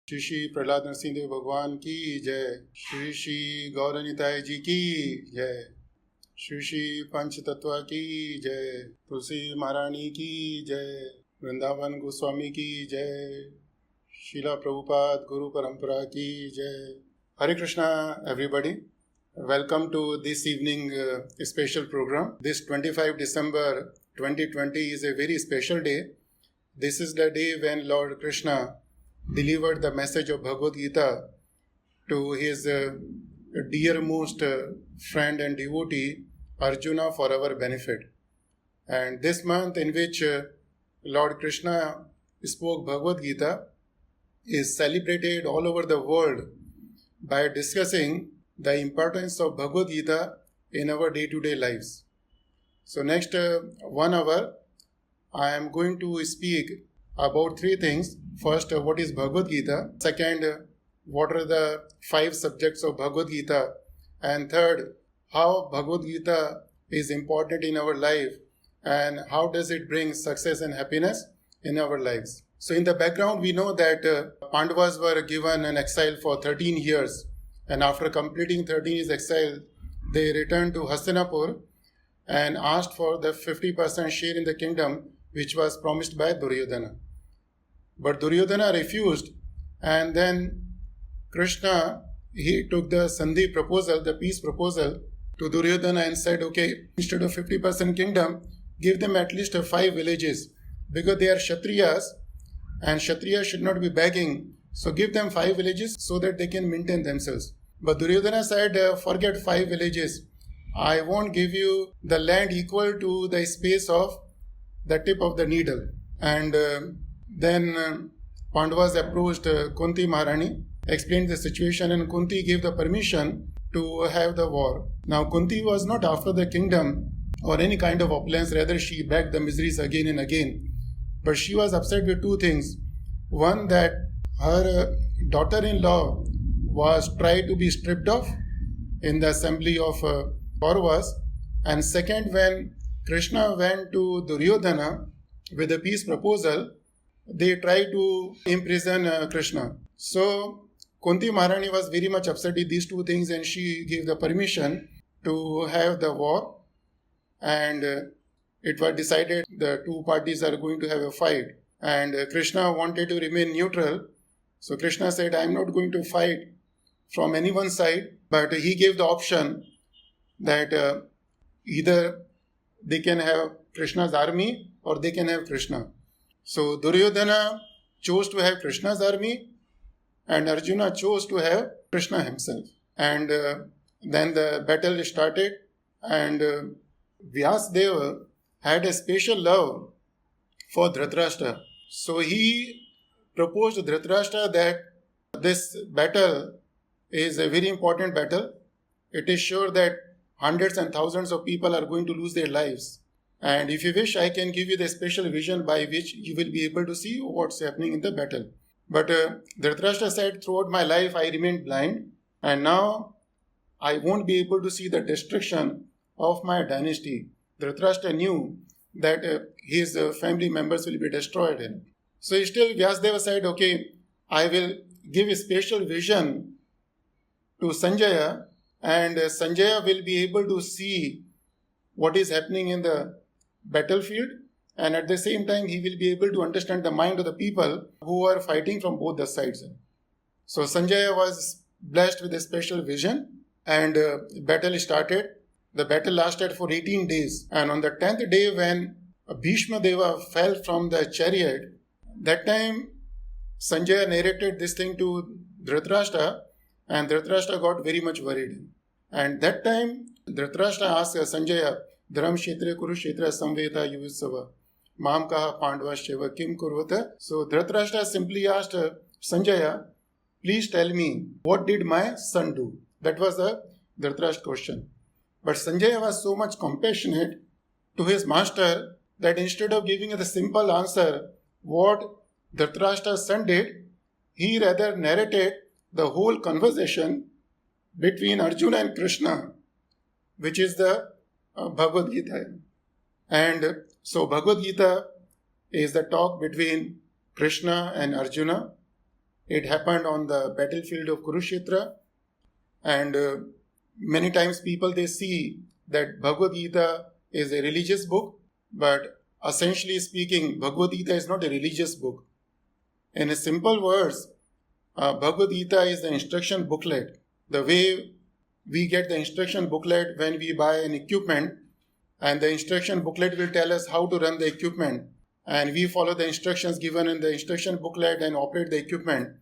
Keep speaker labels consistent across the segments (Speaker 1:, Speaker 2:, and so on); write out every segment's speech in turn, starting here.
Speaker 1: श्री श्री प्रहलाद नरसिंह देव भगवान की जय। श्री श्री गौरनिताय जी की जय। श्री श्री पंच तत्व की जय। तुलसी महारानी की जय। वृंदावन गोस्वामी की जय। शीला प्रभुपाद गुरु परंपरा की जय। Hare Krishna everybody. Welcome to this evening special program. This 25 December 2020 is a very special day. This is the day when Lord Krishna delivered the message of Bhagavad Gita to his dearmost friend and devotee Arjuna for our benefit. And this month in which Lord Krishna spoke Bhagavad Gita is celebrated all over the world by discussing the importance of Bhagavad Gita in our day-to-day lives. So next 1 hour I am going to speak about 3 things. First, what is Bhagavad Gita? Second, what are the 5 subjects of Bhagavad Gita? And third, how Bhagavad Gita is important in our life and how does it bring success and happiness in our lives. So in the background we know that Pandavas were given an exile for 13 years, and after completing 13 years exile they returned to Hastinapur and asked for the 50% share in the kingdom which was promised by Duryodhana. But Duryodhana refused, and then Krishna, he took the Sandhi proposal, the peace proposal to Duryodhana and said, okay, instead of 50% kingdom, give them at least 5 villages because they are Kshatriyas and Kshatriyas should not be begging. So give them 5 villages so that they can maintain themselves. But Duryodhana said, forget 5 villages. I won't give you the land equal to the space of the tip of the needle. And then Pandavas approached Kunti Maharani, explained the situation, and Kunti gave the permission to have the war. Now Kunti was not after the kingdom or any kind of opulence, rather she begged the miseries again and again. But she was upset with 2 things. One, that her daughter-in-law was tried to be stripped off in the assembly of Kauravas. And second, when Krishna went to Duryodhana with a peace proposal, they tried to imprison Krishna. So Kunti Maharani was very much upset with these 2 things, and she gave the permission to have the war. And it was decided the 2 parties are going to have a fight. And Krishna wanted to remain neutral. So Krishna said, I am not going to fight from anyone's side. But he gave the option that either they can have Krishna's army or they can have Krishna. So Duryodhana chose to have Krishna's army and Arjuna chose to have Krishna himself. And then the battle started, and Vyasdeva had a special love for Dhritarashtra. So he proposed to Dhritarashtra that this battle is a very important battle. It is sure that hundreds and thousands of people are going to lose their lives. And if you wish, I can give you the special vision by which you will be able to see what's happening in the battle. But Dhritarashtra said, throughout my life I remained blind, and now I won't be able to see the destruction of my dynasty. Dhritarashtra knew that his family members will be destroyed. So still Vyasdeva said, okay, I will give a special vision to Sanjaya, and Sanjaya will be able to see what is happening in the battlefield, and at the same time he will be able to understand the mind of the people who are fighting from both the sides. So Sanjaya was blessed with a special vision, and battle started. The battle lasted for 18 days, and on the 10th day when Bhishma Deva fell from the chariot, that time Sanjaya narrated this thing to Dhritarashtra, and Dhritarashtra got very much worried. And that time Dhritarashtra asked Sanjaya, Dharam Kshetra Kurukshetra Samveta Yuvitsava Mam Kaha Pandavasyeva Kim Kurvata. So Dhritarashtra simply asked Sanjaya, please tell me, what did my son do? That was the Dhritarashtra question. But Sanjaya was so much compassionate to his master that instead of giving the simple answer, what Dhritarashtra's son did, he rather narrated the whole conversation between Arjuna and Krishna, which is the Bhagavad Gita. And so Bhagavad Gita is the talk between Krishna and Arjuna. It happened on the battlefield of Kurukshetra, and many times people, they see that Bhagavad Gita is a religious book, but essentially speaking, Bhagavad Gita is not a religious book. In a simple words, Bhagavad Gita is the instruction booklet. The way we get the instruction booklet when we buy an equipment, and the instruction booklet will tell us how to run the equipment, and we follow the instructions given in the instruction booklet and operate the equipment,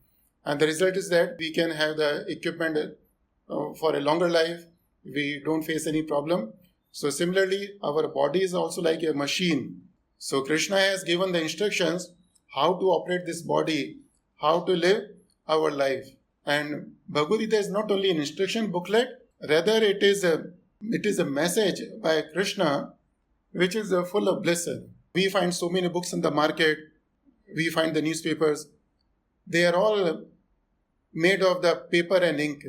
Speaker 1: and the result is that we can have the equipment for a longer life. We don't face any problem. So similarly, our body is also like a machine. So Krishna has given the instructions how to operate this body, how to live our life. And Bhagavad Gita is not only an instruction booklet, rather it is a message by Krishna which is full of bliss. We find so many books in the market, we find the newspapers, they are all made of the paper and ink.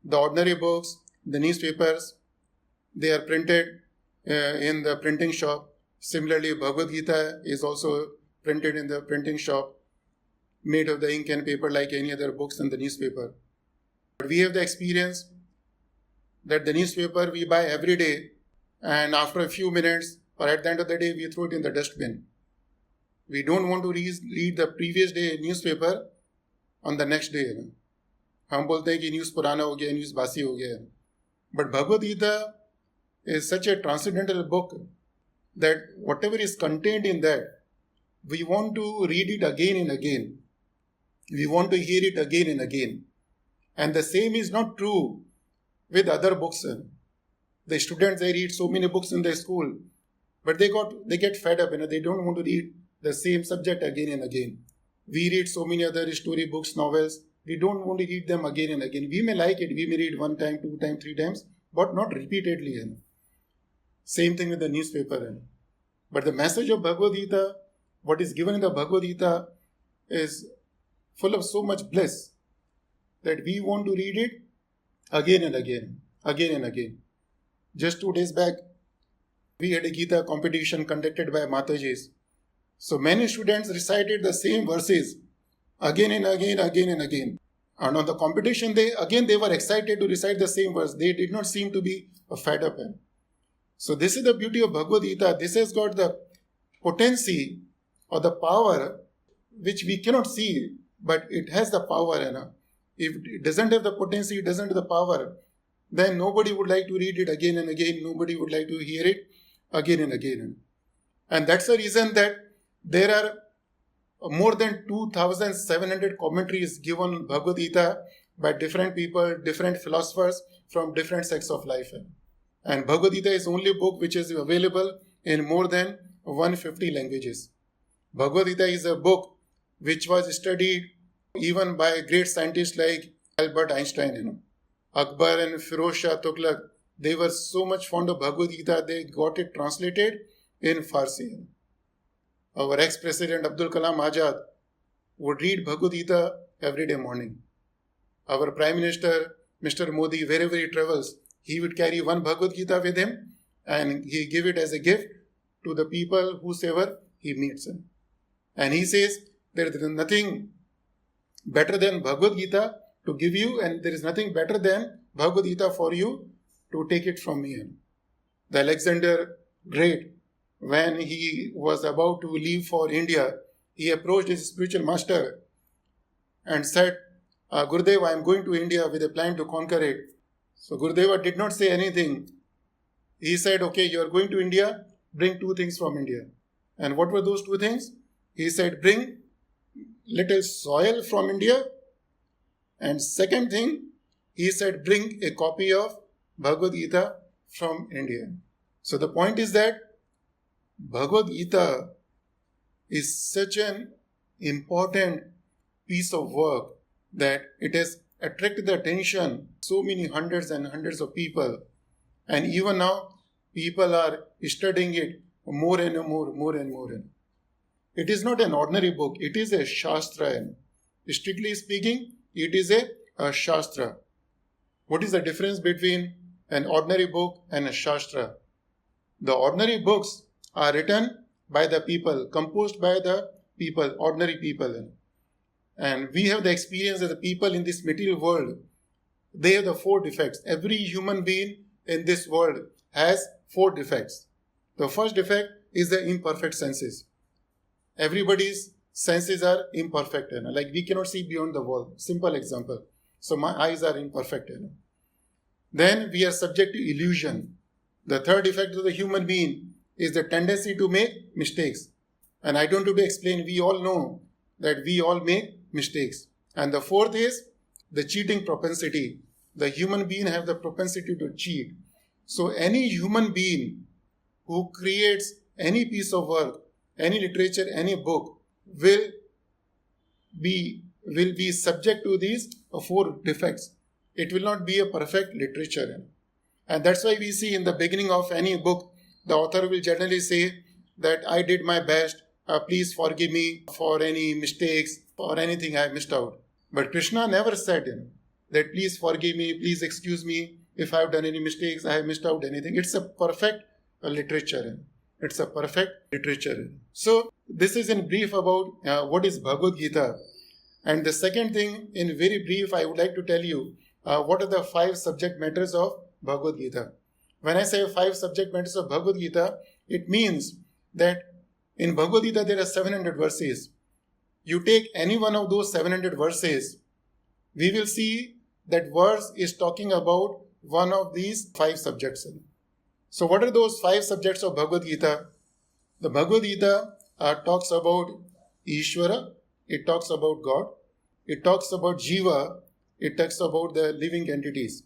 Speaker 1: The ordinary books, the newspapers, they are printed in the printing shop. Similarly, Bhagavad Gita is also printed in the printing shop, made of the ink and paper like any other books in the newspaper. But we have the experience that the newspaper we buy every day, and after a few minutes or at the end of the day, we throw it in the dustbin. We don't want to read the previous day newspaper on the next day. हम बोलते हैं कि news पुराना हो गया, news बासी हो गया. But Bhagavad Gita is such a transcendental book that whatever is contained in that, we want to read it again and again. We want to hear it again and again. And the same is not true with other books. The students, they read so many books in their school, but they get fed up. They don't want to read the same subject again and again. We read so many other story books, novels. We don't want to read them again and again. We may like it. We may read 1 time, 2 times, 3 times, but not repeatedly. Same thing with the newspaper. But the message of Bhagavad Gita, what is given in the Bhagavad Gita, is full of so much bliss that we want to read it again and again, again and again. Just 2 days back, we had a Gita competition conducted by Matajis. So many students recited the same verses again and again, again and again. And on the competition day, again they were excited to recite the same verse. They did not seem to be fed up. So this is the beauty of Bhagavad Gita. This has got the potency or the power which we cannot see, but it has the power. If it doesn't have the potency, it doesn't have the power, then nobody would like to read it again and again. Nobody would like to hear it again and again. And that's the reason that there are more than 2,700 commentaries given on Bhagavad Gita by different people, different philosophers from different sects of life. And Bhagavad Gita is the only book which is available in more than 150 languages. Bhagavad Gita is a book which was studied even by great scientists like Albert Einstein. Akbar and Firoz Shah Tughlaq, they were so much fond of Bhagavad Gita, they got it translated in Farsi. Our ex-president Abdul Kalam Azad would read Bhagavad Gita every day morning. Our Prime Minister, Mr. Modi, wherever he travels, he would carry one Bhagavad Gita with him and he give it as a gift to the people whosoever he meets. And he says, there is nothing better than Bhagavad Gita to give you, and there is nothing better than Bhagavad Gita for you to take it from me. The Alexander Great, when he was about to leave for India, he approached his spiritual master and said, Gurudev, I am going to India with a plan to conquer it. So Gurudeva did not say anything. He said, okay, you are going to India, bring 2 things from India. And what were those 2 things? He said, bring little soil from India. And second thing, he said, bring a copy of Bhagavad Gita from India. So the point is that Bhagavad Gita is such an important piece of work that it has attracted the attention so many hundreds and hundreds of people. And even now, people are studying it more and more and more. It is not an ordinary book. It is a Shastra. Strictly speaking, it is a Shastra. What is the difference between an ordinary book and a Shastra? The ordinary books are written by the people, composed by the people, ordinary people. And we have the experience that the people in this material world, they have the 4 defects. Every human being in this world has 4 defects. The first defect is the imperfect senses. Everybody's senses are imperfect. Like we cannot see beyond the wall. Simple example. So my eyes are imperfect. Then we are subject to illusion. The third defect of the human being is the tendency to make mistakes. And I don't have to explain, we all know that we all make mistakes. And the fourth is the cheating propensity. The human being have the propensity to cheat. So any human being who creates any piece of work, any literature, any book will be subject to these 4 defects. It will not be a perfect literature. And that's why we see in the beginning of any book, the author will generally say that I did my best, please forgive me for any mistakes or anything I missed out. But Krishna never said that please forgive me, please excuse me if I have done any mistakes, I have missed out anything. It's a perfect literature. It's a perfect literature. So this is in brief about what is Bhagavad Gita. And the second thing, in very brief, I would like to tell you what are the 5 subject matters of Bhagavad Gita. When I say 5 subject matters of Bhagavad Gita, it means that in Bhagavad Gita there are 700 verses. You take any one of those 700 verses, we will see that verse is talking about one of these 5 subjects. So what are those 5 subjects of Bhagavad Gita? The Bhagavad Gita talks about Ishvara, it talks about God, it talks about Jiva, it talks about the living entities.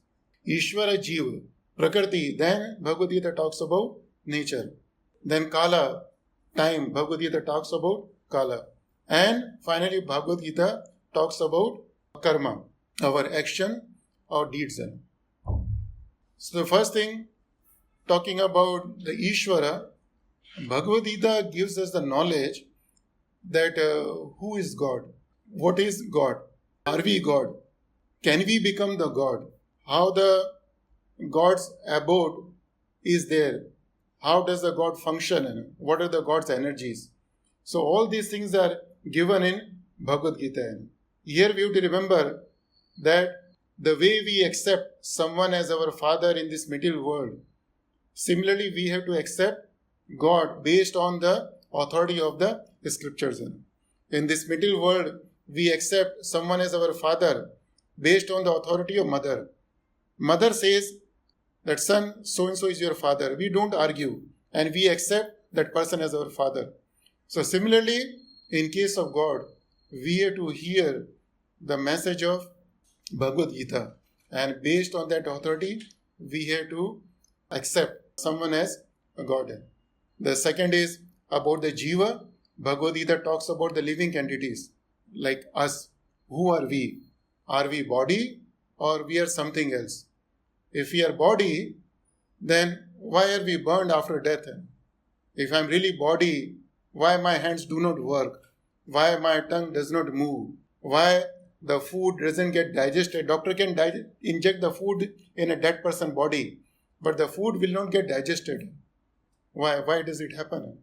Speaker 1: Ishvara, Jiva, Prakriti, then Bhagavad Gita talks about nature. Then Kala, time, Bhagavad Gita talks about Kala. And finally Bhagavad Gita talks about karma, our action or deeds. So the first thing, talking about the Ishvara, Bhagavad Gita gives us the knowledge that who is God? What is God? Are we God? Can we become the God? How the God's abode is there? How does the God function? What are the God's energies? So all these things are given in Bhagavad Gita. Here we have to remember that the way we accept someone as our father in this material world, similarly we have to accept God based on the authority of the scriptures. In this material world, we accept someone as our father based on the authority of mother. Mother says that son so-and-so is your father. We don't argue and we accept that person as our father. So similarly, in case of God, we have to hear the message of Bhagavad Gita, and based on that authority, we have to accept someone as a God. The second is about the Jiva. Bhagavad Gita talks about the living entities like us. Who are we? Are we body or we are something else? If we are body, then why are we burned after death? If I am really body, why my hands do not work? Why my tongue does not move? Why the food doesn't get digested? Doctor can inject the food in a dead person's body, but the food will not get digested. Why? Why does it happen?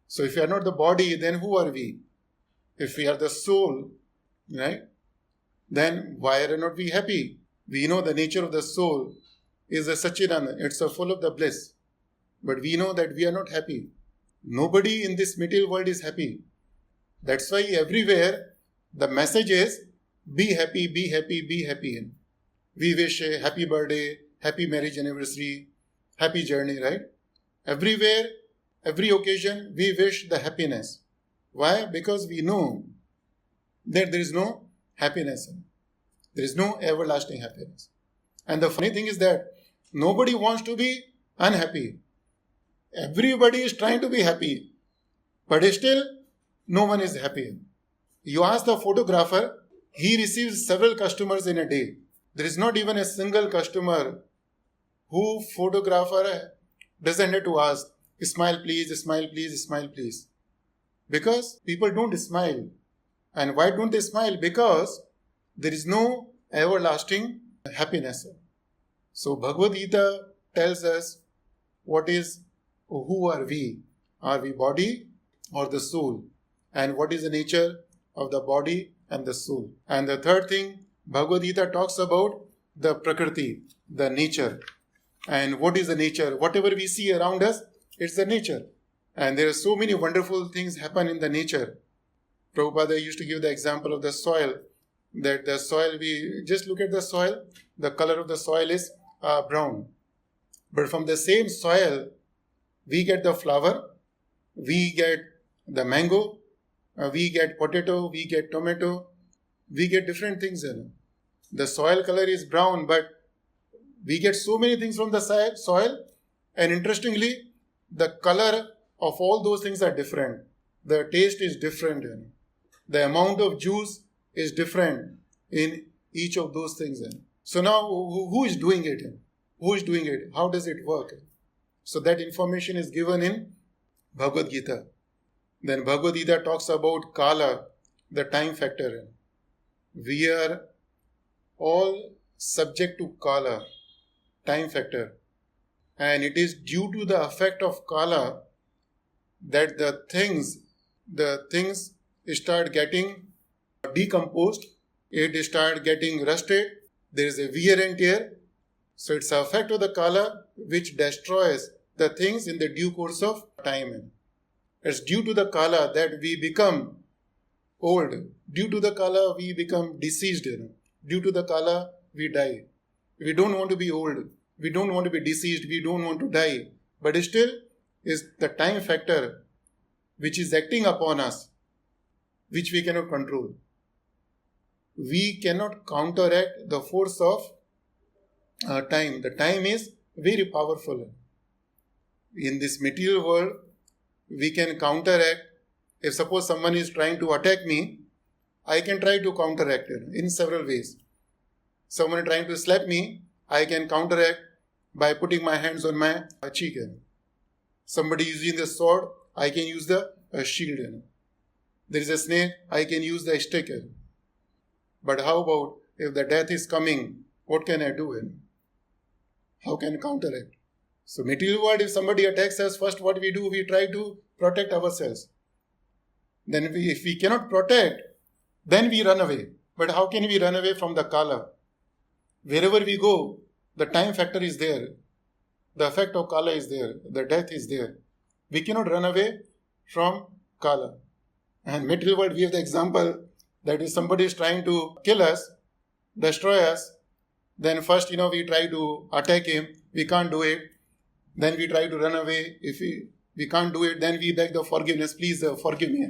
Speaker 1: So if we are not the body, then who are we? If we are the soul, right, then why are not we happy? We know the nature of the soul is a Satchidananda. It's a full of the bliss. But we know that we are not happy. Nobody in this material world is happy. That's why everywhere the message is be happy, be happy, be happy. We wish a happy birthday, happy marriage anniversary, happy journey, right? Everywhere, every occasion, we wish the happiness. Why? Because we know that there is no happiness. There is no everlasting happiness. And the funny thing is that nobody wants to be unhappy. Everybody is trying to be happy. But still, no one is happy. You ask the photographer, he receives several customers in a day. There is not even a single customer who photographer doesn't have to ask, smile please, smile please, smile please. Because people don't smile. And why don't they smile? Because there is no everlasting happiness. So Bhagavad Gita tells us who are we? Are we body or the soul? And what is the nature of the body and the soul. And the third thing, Bhagavad Gita talks about the Prakriti, the nature. And what is the nature? Whatever we see around us, it's the nature. And there are so many wonderful things happen in the nature. Prabhupada used to give the example of the soil, that the soil, we just look at the soil, the color of the soil is brown. But from the same soil, we get the flower, we get the mango, we get potato, we get tomato, we get different things. The soil color is brown, but we get so many things from the soil, and interestingly, the color of all those things are different. The taste is different. The amount of juice is different in each of those things. So now, who is doing it? Who is doing it? How does it work? So that information is given in Bhagavad Gita. Then Bhagavad Gita talks about Kala, the time factor. We are all subject to Kala, time factor. And it is due to the effect of Kala that the things start getting decomposed, it start getting rusted, there is a wear and tear. So it's the effect of the Kala which destroys the things in the due course of time. It's due to the Kala that we become old. Due to the Kala we become deceased. Due to the Kala we die. We don't want to be old. We don't want to be deceased. We don't want to die. But still is the time factor which is acting upon us, which we cannot control. We cannot counteract the force of time. The time is very powerful. In this material world, we can counteract. If suppose someone is trying to attack me, I can try to counteract it in several ways. Someone trying to slap me, I can counteract by putting my hands on my cheek. Somebody using the sword, I can use the shield. There is a snake, I can use the stick. But how about if the death is coming, what can I do? How can I counteract? So material world, if somebody attacks us, first what we do, we try to protect ourselves. Then if we cannot protect, then we run away. But how can we run away from the Kala? Wherever we go, the time factor is there. The effect of Kala is there. The death is there. We cannot run away from Kala. And material world, we have the example that if somebody is trying to kill us, destroy us, then first, we try to attack him. We can't do it. Then we try to run away. If we can't do it, then we beg the forgiveness. Please forgive me.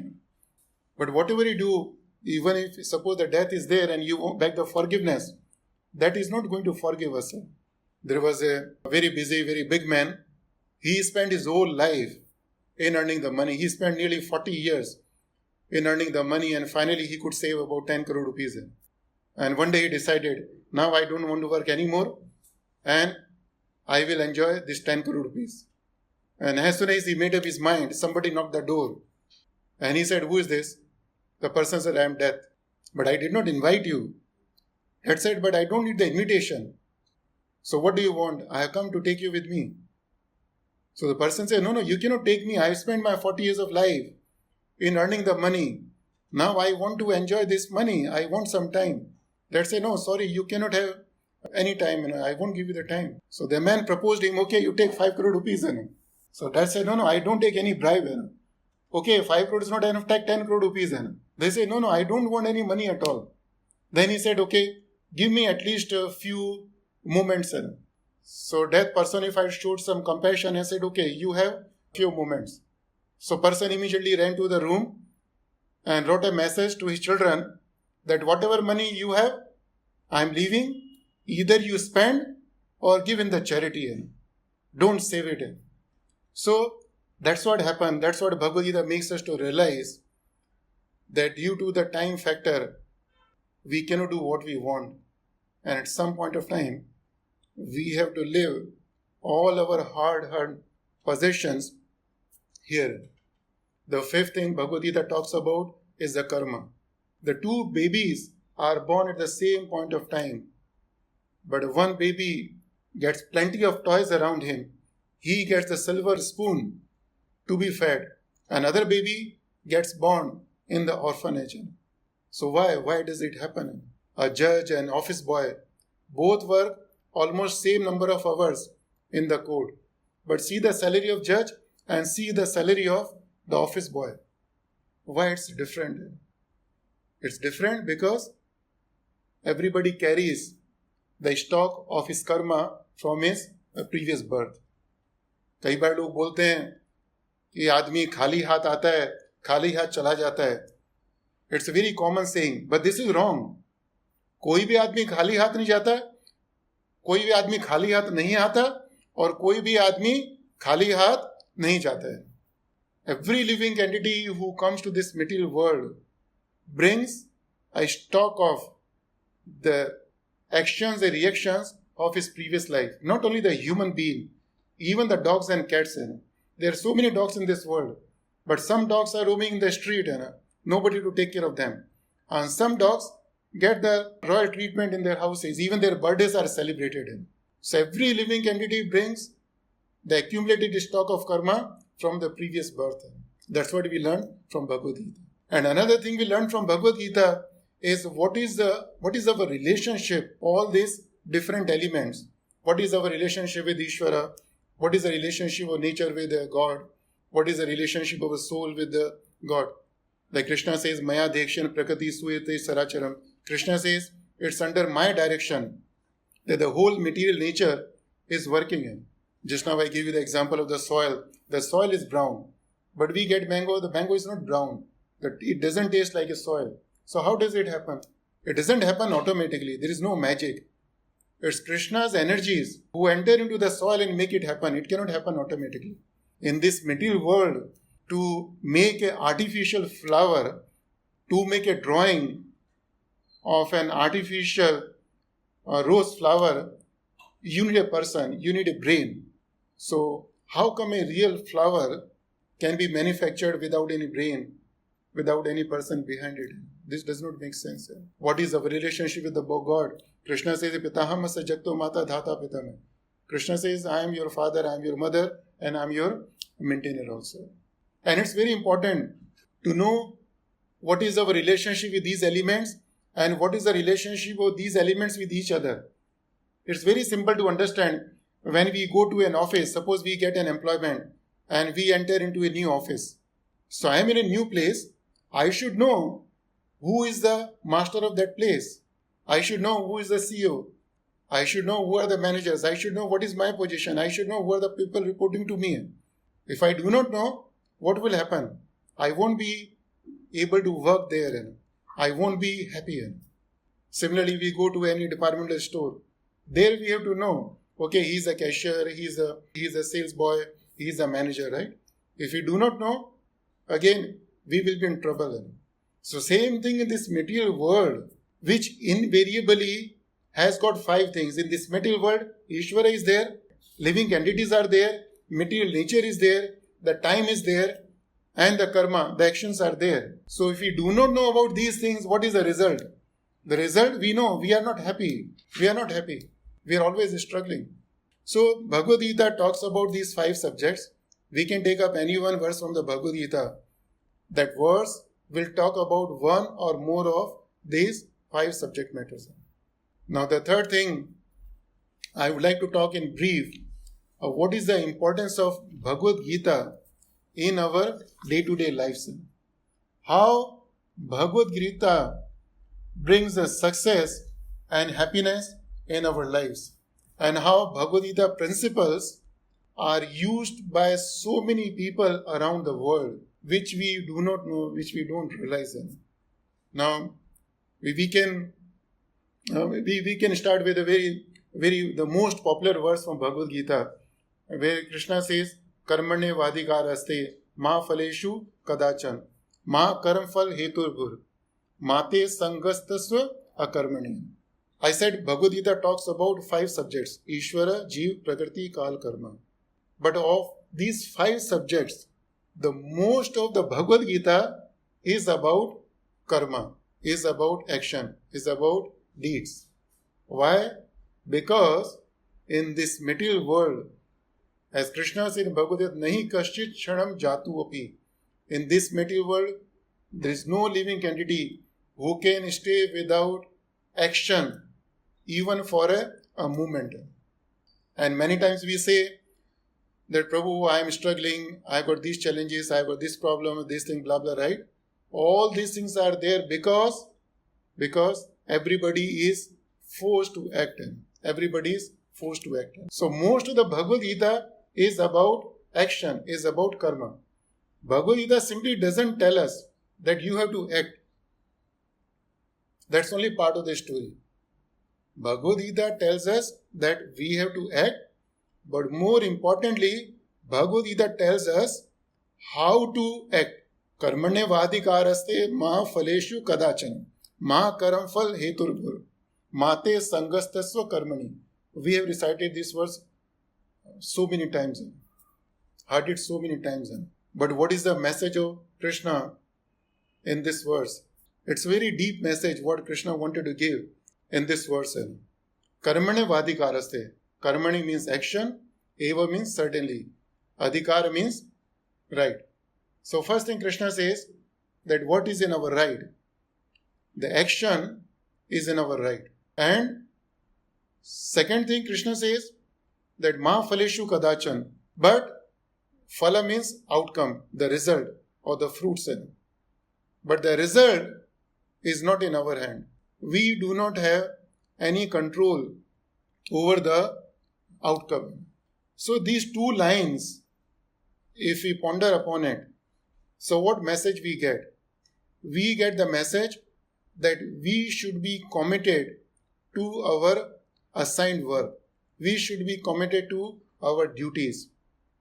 Speaker 1: But whatever you do, even if suppose the death is there and you beg the forgiveness, that is not going to forgive us. There was a very busy, very big man. He spent his whole life in earning the money. He spent nearly 40 years in earning the money, and finally he could save about 10 crore rupees. And one day he decided, now I don't want to work anymore and I will enjoy this 10 crore rupees. And as soon as he made up his mind, somebody knocked the door. And he said, who is this? The person said, I am Death. But I did not invite you. Death said, but I don't need the invitation. So what do you want? I have come to take you with me. So the person said, no, you cannot take me. I have spent my 40 years of life in earning the money. Now I want to enjoy this money. I want some time. Death said, no, sorry, you cannot have any time. I won't give you the time. So the man proposed him, okay, you take 5 crore rupees. So Death said, no, I don't take any bribe. Okay, 5 crore is not enough, take 10 crore rupees. They say, no, I don't want any money at all. Then he said, okay, give me at least a few moments. So Death personified showed some compassion and said, okay, you have few moments. So person immediately ran to the room and wrote a message to his children that whatever money you have, I am leaving. Either you spend or give in the charity. Don't save it. So that's what happened. That's what Bhagavad Gita makes us to realize, that due to the time factor, we cannot do what we want. And at some point of time, we have to live all our hard-earned possessions here. The fifth thing Bhagavad Gita talks about is the karma. The two babies are born at the same point of time. But one baby gets plenty of toys around him. He gets the silver spoon to be fed. Another baby gets born in the orphanage. So why does it happen? A judge and office boy both work almost same number of hours in the court, but see the salary of judge and see the salary of the office boy. Why it's different? It's different because everybody carries the stock of his karma from his previous birth. कई बार लोग बोलते हैं कि आदमी खाली हाथ आता है, खाली हाथ चला जाता है. It's a very common saying, but this is wrong. कोई भी आदमी खाली हाथ नहीं जाता, कोई भी आदमी खाली हाथ नहीं आता, और कोई भी आदमी खाली हाथ नहीं जाता है. Every living entity who comes to this material world brings a stock of the actions and reactions of his previous life. Not only the human being, even the dogs and cats. There are so many dogs in this world, but some dogs are roaming in the street, nobody to take care of them. And some dogs get the royal treatment in their houses, even their birthdays are celebrated. So every living entity brings the accumulated stock of karma from the previous birth. That's what we learn from Bhagavad Gita. And another thing we learn from Bhagavad Gita is what is our relationship, all these different elements. What is our relationship with Ishvara? What is the relationship of nature with God? What is the relationship of a soul with God? Like Krishna says, Maya Dekshan Prakriti Suyate Saracharam. Krishna says, it's under my direction that the whole material nature is working in. Just now I gave you the example of the soil. The soil is brown, but we get mango. The mango is not brown. It doesn't taste like a soil. So how does it happen? It doesn't happen automatically. There is no magic. It's Krishna's energies who enter into the soil and make it happen. It cannot happen automatically. In this material world, to make an artificial flower, to make a drawing of an artificial rose flower, you need a person, you need a brain. So how come a real flower can be manufactured without any brain, without any person behind it? This does not make sense. What is our relationship with the God? Krishna says, Pitaham Sajakto Mata Dhata Pitame. Krishna says, I am your father, I am your mother, and I am your maintainer also. And it's very important to know what is our relationship with these elements and what is the relationship of these elements with each other. It's very simple to understand. When we go to an office, suppose we get an employment and we enter into a new office. So I am in a new place. I should know who is the master of that place. I should know who is the CEO. I should know who are the managers. I should know what is my position. I should know who are the people reporting to me. If I do not know, what will happen? I won't be able to work there. I won't be happy. Similarly, we go to any departmental store. There we have to know, okay, he's a cashier, he's a sales boy, he's a manager, right? If we do not know, again, we will be in trouble. So same thing in this material world, which invariably has got 5 things. In this material world, Ishvara is there, living entities are there, material nature is there, the time is there, and the karma, the actions are there. So if we do not know about these things, what is the result? The result, we know, we are not happy. We are not happy. We are always struggling. So Bhagavad Gita talks about these 5 subjects. We can take up any one verse from the Bhagavad Gita. That verse will talk about one or more of these 5 subject matters. Now the third thing, I would like to talk in brief of what is the importance of Bhagavad Gita in our day-to-day lives. How Bhagavad Gita brings a success and happiness in our lives, and how Bhagavad Gita principles are used by so many people around the world, which we do not know, which we don't realize. Now, we can start with a the most popular verse from Bhagavad Gita, where Krishna says, Karmane vadikaraste ma phaleshu kadachan ma karm phal heturbhur mate sangastasva akarmane. I said Bhagavad Gita talks about 5 subjects, Ishvara, Jeev, Prakriti, Kal, Karma. But of these 5 subjects, the most of the Bhagavad Gita is about karma, is about action, is about deeds. Why? Because in this material world, as Krishna said in Bhagavad Gita, Nahi kaschit kshanam jatu api. In this material world, there is no living entity who can stay without action even for a moment. And many times we say that, Prabhu, I am struggling, I got these challenges, I got this problem, this thing, blah, blah, right? All these things are there because everybody is forced to act. Everybody is forced to act. So most of the Bhagavad Gita is about action, is about karma. Bhagavad Gita simply doesn't tell us that you have to act. That's only part of the story. Bhagavad Gita tells us that we have to act, but more importantly, Bhagavad Gita tells us how to act. Karmane vadikaraste ma phaleshu kadachan ma karam phal heturbhur mate sangastasva karmani. We have recited this verse so many times, heard it so many times. But what is the message of Krishna in this verse? It's a very deep message what Krishna wanted to give in this verse. Karmane vadikaraste. Karmani means action, eva means certainly, adhikara means right. So first thing Krishna says that what is in our right? The action is in our right. And second thing Krishna says that ma phaleshu kadachan, but phala means outcome, the result or the fruits. But the result is not in our hand. We do not have any control over the outcome. So these two lines, if we ponder upon it, so what message we get? We get the message that we should be committed to our assigned work. We should be committed to our duties.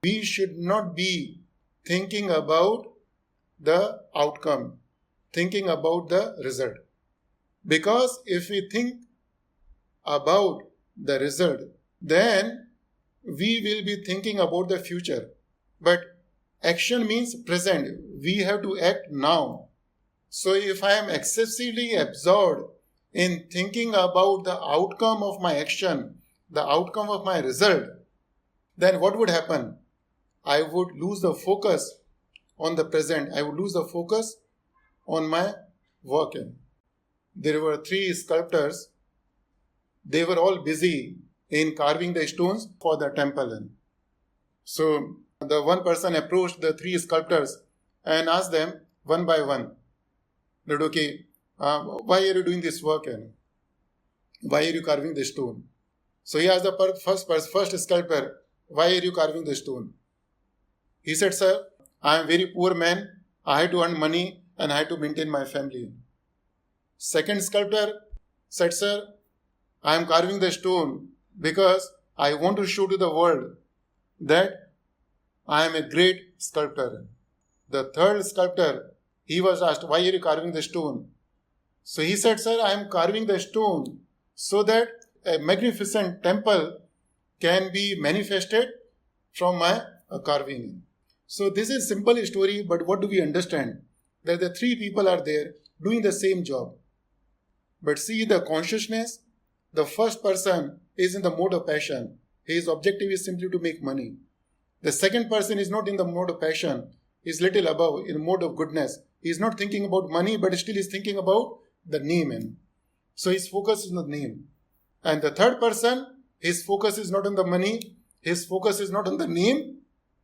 Speaker 1: We should not be thinking about the outcome, thinking about the result. Because if we think about the result, then we will be thinking about the future. But action means present. We have to act now. So if I am excessively absorbed in thinking about the outcome of my action, the outcome of my result, then what would happen? I would lose the focus on the present. I would lose the focus on my work. There were 3 sculptors. They were all busy in carving the stones for the temple. So the one person approached the 3 sculptors and asked them one by one that, okay, why are you doing this work? Why are you carving the stone? So he asked the first sculptor, why are you carving the stone? He said, sir, I am a very poor man. I had to earn money and I had to maintain my family. Second sculptor said, sir, I am carving the stone because I want to show to the world that I am a great sculptor. The third sculptor, he was asked, why are you carving the stone? So he said, sir, I am carving the stone so that a magnificent temple can be manifested from my carving. So this is a simple story, but what do we understand? That the 3 people are there doing the same job. But see the consciousness, the first person is in the mode of passion. His objective is simply to make money. The second person is not in the mode of passion. He is little above, in mode of goodness. He is not thinking about money, but still is thinking about the name. So his focus is on the name. And the third person, his focus is not on the money, his focus is not on the name,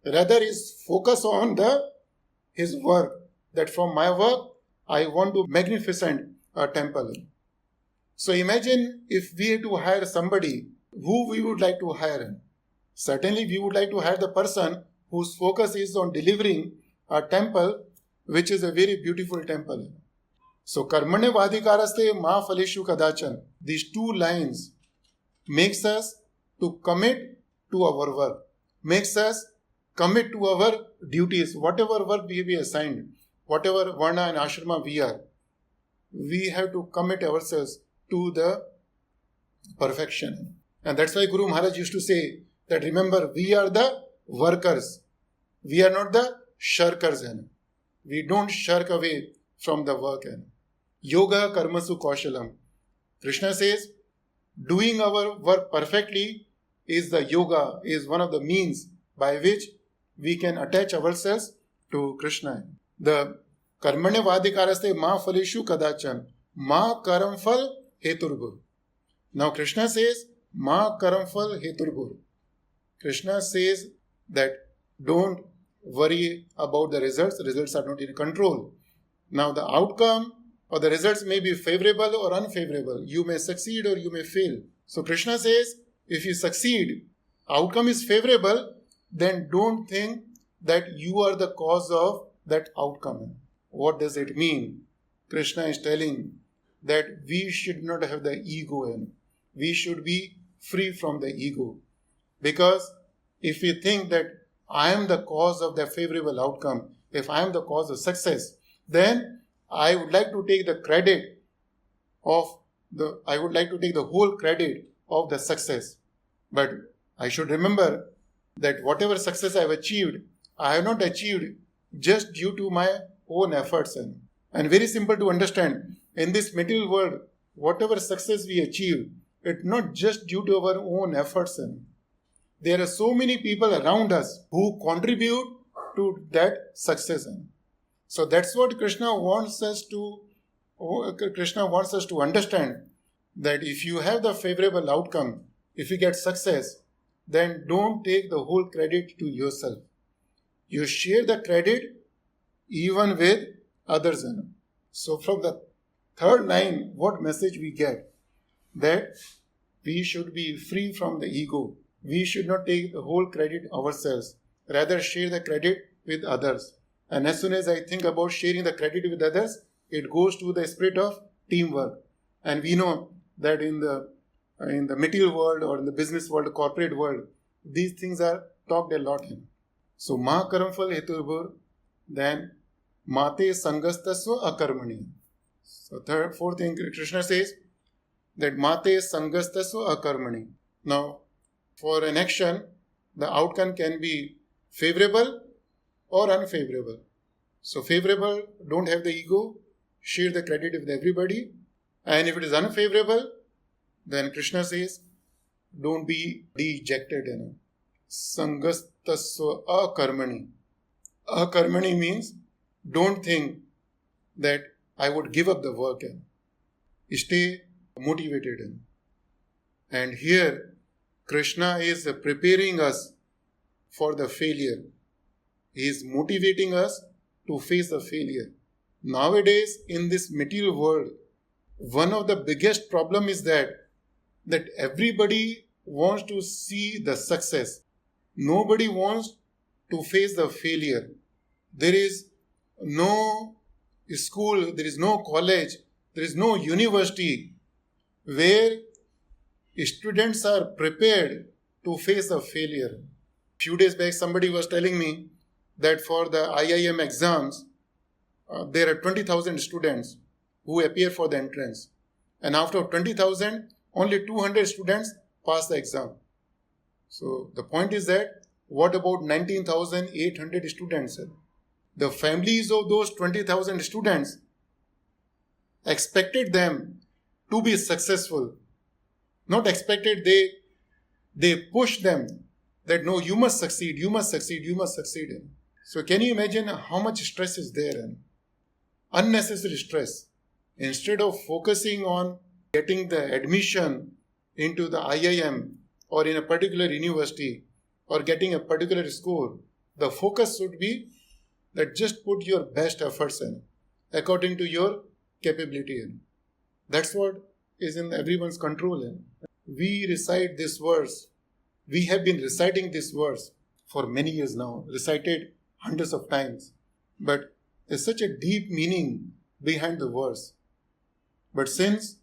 Speaker 1: rather his focus on his work. That from my work, I want to magnificent a temple. So imagine if we had to hire somebody, who we would like to hire. Certainly we would like to hire the person whose focus is on delivering a temple, which is a very beautiful temple. So karmane vadikaraste ma phaleshu kadachan. These 2 lines makes us to commit to our work, makes us commit to our duties, whatever work we be assigned, whatever varna and ashrama we are. We have to commit ourselves to the perfection. And that's why Guru Maharaj used to say that, remember, we are the workers. We are not the shirkers. We don't shirk away from the work. Yoga karmasu kaushalam. Krishna says, doing our work perfectly is the yoga, is one of the means by which we can attach ourselves to Krishna. The karmane vadikaraste ma phaleshu kadachan. Ma karamphal heturbur. Now Krishna says, Ma karamphal heturbur. Krishna says that don't worry about the results. The results are not in control. Now the outcome or the results may be favorable or unfavorable. You may succeed or you may fail. So Krishna says, if you succeed, outcome is favorable, then don't think that you are the cause of that outcome. What does it mean? Krishna is telling that we should not have the ego in. We should be free from the ego. Because if we think that I am the cause of the favorable outcome, if I am the cause of success, then I would like to take the whole credit of the success. But I should remember that whatever success I have achieved, I have not achieved just due to my own efforts. And very simple to understand, in this material world, whatever success we achieve, it's not just due to our own efforts. There are so many people around us who contribute to that success. So that's what Krishna wants us to understand, that if you have the favorable outcome, if you get success, then don't take the whole credit to yourself. You share the credit even with others. So from the third line, what message we get? That we should be free from the ego. We should not take the whole credit ourselves. Rather share the credit with others. And as soon as I think about sharing the credit with others, it goes to the spirit of teamwork. And we know that in the material world or in the business world, the corporate world, these things are talked a lot in. So ma karamphal heturbur, then mate sangastasva akarmani. So fourth thing Krishna says that mate sangastasva akarmani. Now, for an action, the outcome can be favorable or unfavorable. So favorable, don't have the ego, share the credit with everybody. And if it is unfavorable, then Krishna says, don't be dejected. Sangastasva akarmani. Akarmani means don't think that I would give up the work. Stay motivated. And here, Krishna is preparing us for the failure. He is motivating us to face the failure. Nowadays, in this material world, one of the biggest problem is that everybody wants to see the success. Nobody wants to face the failure. There is no school, there is no college, there is no university where students are prepared to face a failure. Few days back, somebody was telling me that for the IIM exams, there are 20,000 students who appear for the entrance. And after 20,000, only 200 students pass the exam. So the point is that, what about 19,800 students? The families of those 20,000 students expected them to be successful. Not expected, they pushed them that no, you must succeed, you must succeed, you must succeed. So can you imagine how much stress is there? Unnecessary stress. Instead of focusing on getting the admission into the IIM or in a particular university or getting a particular score, the focus should be that just put your best efforts in according to your capability in. That's what is in everyone's control in. We recite this verse. We have been reciting this verse for many years now, recited hundreds of times. But there's such a deep meaning behind the verse. But since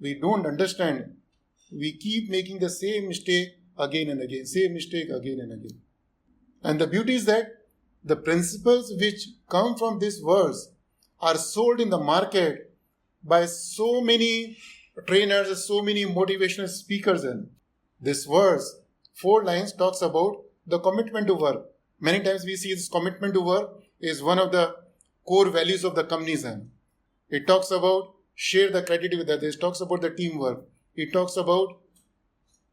Speaker 1: we don't understand, we keep making the same mistake again and again, same mistake again and again. And the beauty is that the principles which come from this verse are sold in the market by so many trainers, so many motivational speakers. In this verse, 4 lines talks about the commitment to work. Many times we see this commitment to work is one of the core values of the companies. It talks about share the credit with others. It talks about the teamwork. It talks about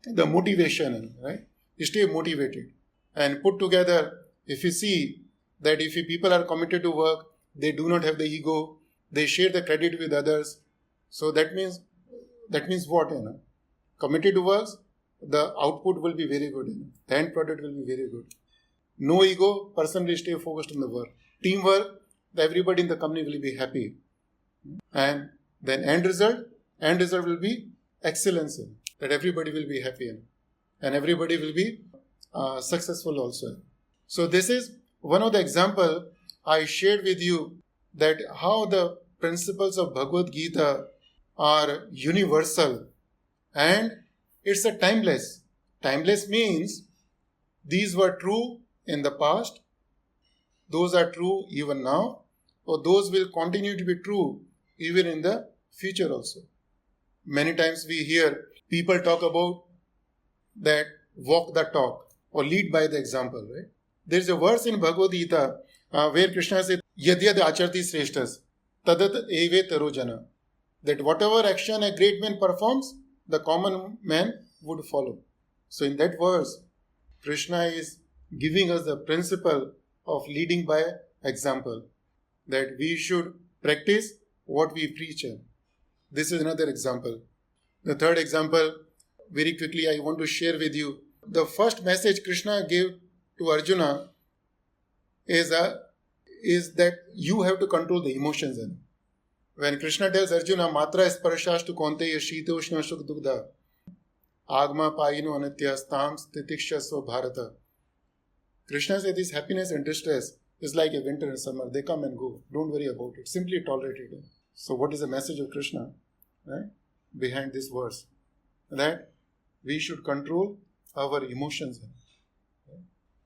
Speaker 1: the motivation, right? Stay motivated. And put together, if you see that if people are committed to work, they do not have the ego, they share the credit with others, So that means what? Committed to works, the output will be very good. The end product will be very good. No ego, person will stay focused on the work. Teamwork, everybody in the company will be happy. And then end result will be excellence. That everybody will be happy and everybody will be successful also. So this is one of the example I shared with you, that how the principles of Bhagavad Gita are universal and it's a timeless. Timeless means these were true in the past, those are true even now, or those will continue to be true even in the future also. Many times we hear people talk about that walk the talk or lead by the example, right? There is a verse in Bhagavad Gita where Krishna said, Yadyad acharti sreshtas, tadat eve tarojana. That whatever action a great man performs, the common man would follow. So in that verse, Krishna is giving us the principle of leading by example, that we should practice what we preach. This is another example. The third example, very quickly I want to share with you. The first message Krishna gave to Arjuna is that you have to control the emotions. When Krishna tells Arjuna, Matra sparashastu konteya shitoshna sukh dugdha agma payino anitya stam stitikshasva bharata. Krishna says this happiness and distress is like a winter and summer. They come and go. Don't worry about it. Simply tolerate it. So what is the message of Krishna, right, behind this verse? That we should control our emotions.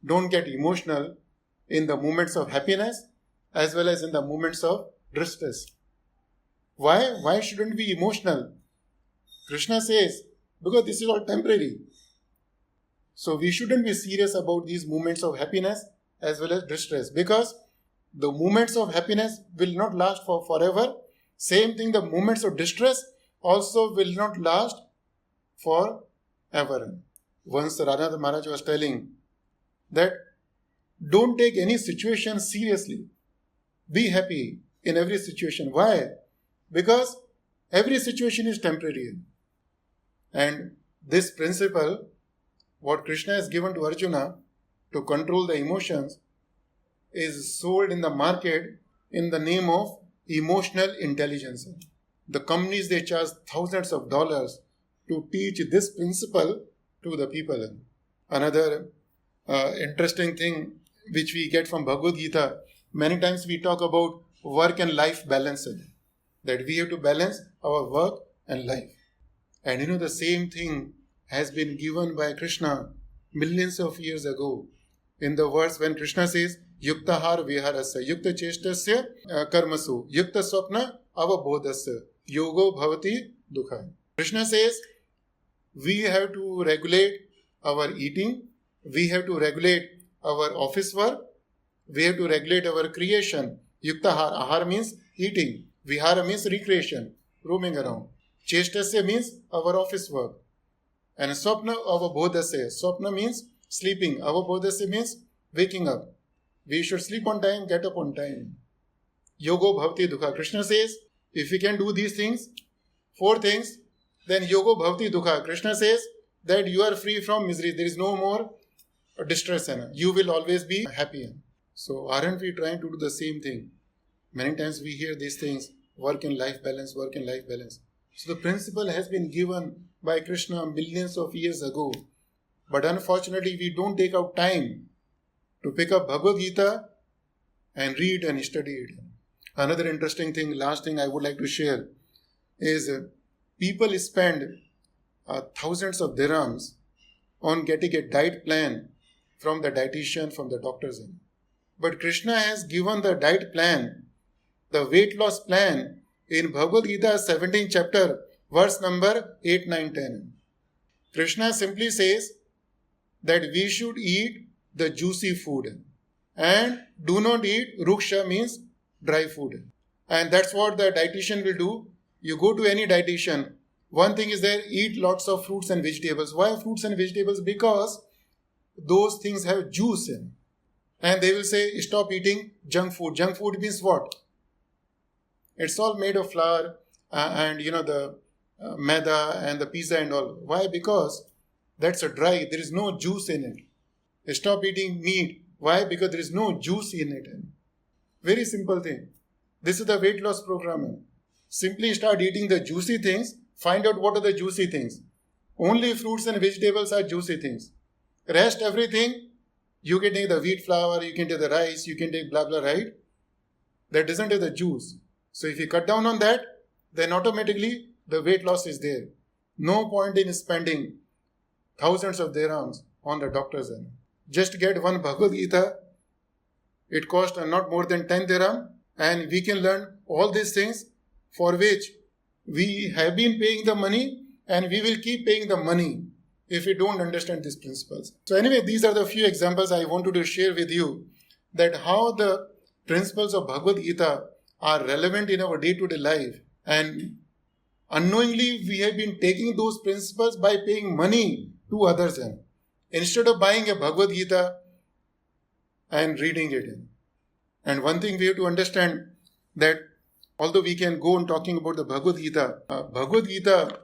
Speaker 1: Don't get emotional in the moments of happiness as well as in the moments of distress. Why? Why shouldn't we be emotional? Krishna says, because this is all temporary. So we shouldn't be serious about these moments of happiness as well as distress, because the moments of happiness will not last for forever. Same thing, the moments of distress also will not last forever. Once Radha Maharaj was telling that don't take any situation seriously. Be happy in every situation. Why? Because every situation is temporary. And this principle, what Krishna has given to Arjuna to control the emotions, is sold in the market in the name of emotional intelligence. The companies, they charge thousands of dollars to teach this principle to the people. Another interesting thing which we get from Bhagavad Gita, many times we talk about work and life balance. That we have to balance our work and life. And the same thing has been given by Krishna millions of years ago. In the verse when Krishna says, Yuktahar viharasya, Yukta cheshtasya karmasu, Yukta swapna avabodhasya, yogo bhavati dukha. Krishna says, we have to regulate our eating, we have to regulate our office work, we have to regulate our creation. Yuktahar, ahar means eating. Vihara means recreation, roaming around. Cheshtasya means our office work. And swapna avabodhasya. Swapna means sleeping. Avabodhasya means waking up. We should sleep on time, get up on time. Yogo bhavati dukha. Krishna says, if we can do these things, 4 things, then yogo bhavati dukha. Krishna says that you are free from misery. There is no more distress. You will always be happy. So aren't we trying to do the same thing? Many times we hear these things, work and life balance, work and life balance. So the principle has been given by Krishna millions of years ago. But unfortunately, we don't take out time to pick up Bhagavad Gita and read and study it. Another interesting thing, last thing I would like to share is people spend thousands of dirhams on getting a diet plan from the dietitian, from the doctors. But Krishna has given the diet plan, the weight loss plan, in Bhagavad Gita 17th chapter, verse number 8, 9, 10. Krishna simply says that we should eat the juicy food and do not eat ruksha, means dry food. And that's what the dietitian will do. You go to any dietitian, one thing is there, eat lots of fruits and vegetables. Why fruits and vegetables? Because those things have juice in. And they will say, stop eating junk food. Junk food means what? It's all made of flour, and the maida and the pizza and all. Why? Because that's a dry. There is no juice in it. Stop eating meat. Why? Because there is no juice in it. Very simple thing. This is the weight loss program. Simply start eating the juicy things. Find out what are the juicy things. Only fruits and vegetables are juicy things. Rest everything, you can take the wheat flour, you can take the rice, you can take blah blah, right? That doesn't have the juice. So if you cut down on that, then automatically the weight loss is there. No point in spending thousands of dirhams on the doctor's end. Just get one Bhagavad Gita. It costs not more than 10 dirham, and we can learn all these things for which we have been paying the money and we will keep paying the money if we don't understand these principles. So anyway, these are the few examples I wanted to share with you, that how the principles of Bhagavad Gita are relevant in our day-to-day life, and unknowingly we have been taking those principles by paying money to others instead of buying a Bhagavad Gita and reading it. And one thing we have to understand, that although we can go on talking about the Bhagavad Gita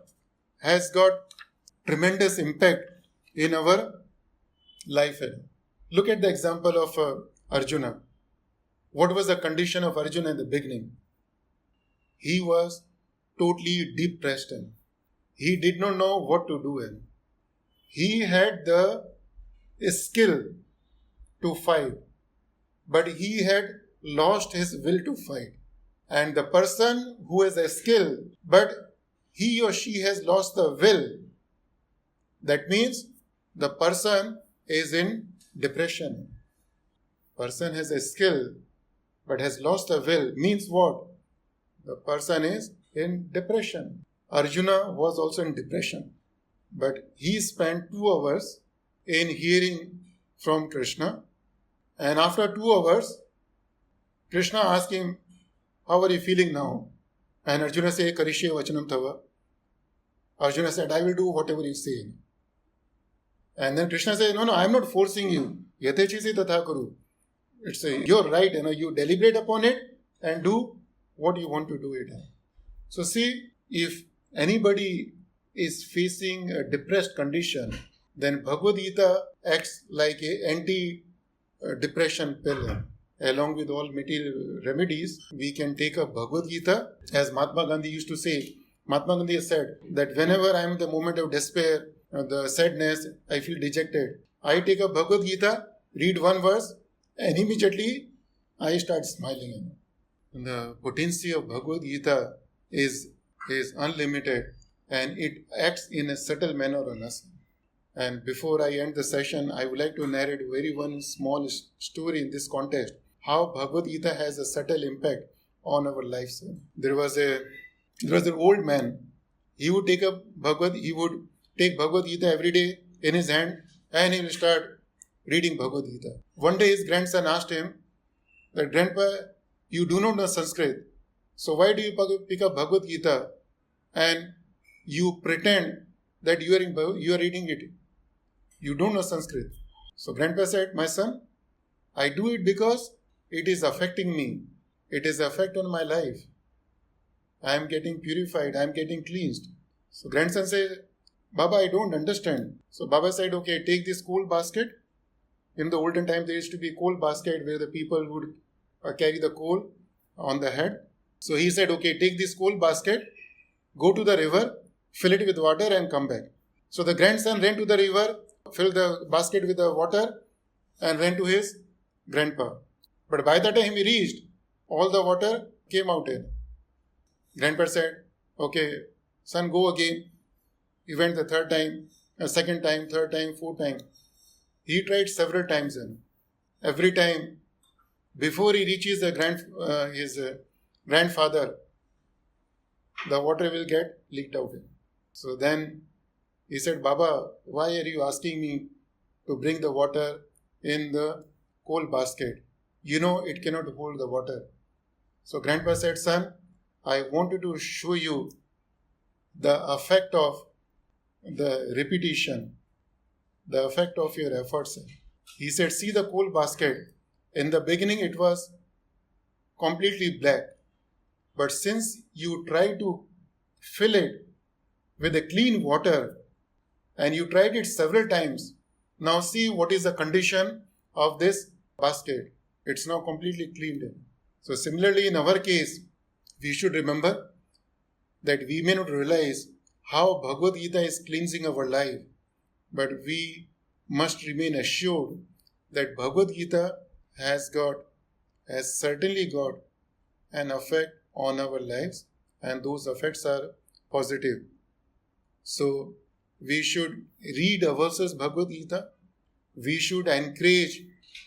Speaker 1: has got tremendous impact in our life. Look at the example of Arjuna. What was the condition of Arjuna in the beginning? He was totally depressed. He did not know what to do. He had the skill to fight, but he had lost his will to fight. And the person who has a skill, but he or she has lost the will, that means the person is in depression. Person has a skill but has lost the will, means what? The person is in depression. Arjuna was also in depression, but he spent 2 hours in hearing from Krishna, and after 2 hours, Krishna asked him, how are you feeling now? And Arjuna said, Karishye vachanam tava. Arjuna said, I will do whatever you say. And then Krishna said, no, I am not forcing you. Yatechisi tatha kuru. It's you're right, you deliberate upon it and do what you want to do it. So see, if anybody is facing a depressed condition, then Bhagavad Gita acts like an anti-depression pill. Along with all material remedies, we can take a Bhagavad Gita. As Mahatma Gandhi used to say, Mahatma Gandhi has said that whenever I am in the moment of despair, the sadness, I feel dejected, I take a Bhagavad Gita, read one verse, and immediately I start smiling. And the potency of Bhagavad Gita is unlimited, and it acts in a subtle manner on us. And before I end the session, I would like to narrate one small story in this context, how Bhagavad Gita has a subtle impact on our lives. There was an old man. He would take Bhagavad Gita every day in his hand, and he will start reading Bhagavad Gita. One day his grandson asked him that, Grandpa, you do not know Sanskrit, so why do you pick up Bhagavad Gita and you pretend that you are reading it? You don't know Sanskrit. So Grandpa said, my son, I do it because it is affecting me. It is effect on my life. I am getting purified. I am getting cleansed. So grandson said, Baba, I don't understand. So Baba said, okay, take this coal basket. In the olden time, there used to be a coal basket where the people would carry the coal on the head. So he said, okay, take this coal basket, go to the river, fill it with water and come back. So the grandson ran to the river, filled the basket with the water and ran to his grandpa. But by the time he reached, all the water came out in. Grandpa said, okay, son, go again. He went the third time, a second time, third time, fourth time. He tried several times. Every time, before he reaches his grandfather, the water will get leaked out. So then he said, Baba, why are you asking me to bring the water in the coal basket? You know it cannot hold the water. So grandpa said, son, I wanted to show you the effect of the repetition, the effect of your efforts. He said, see the coal basket. In the beginning it was completely black. But since you try to fill it with a clean water, and you tried it several times. Now see what is the condition of this basket. It's now completely cleaned in. So similarly, in our case, we should remember that we may not realize how Bhagavad Gita is cleansing our life, but we must remain assured that Bhagavad Gita has certainly got an effect on our lives, and those effects are positive. So we should read ourselves Bhagavad Gita. We should encourage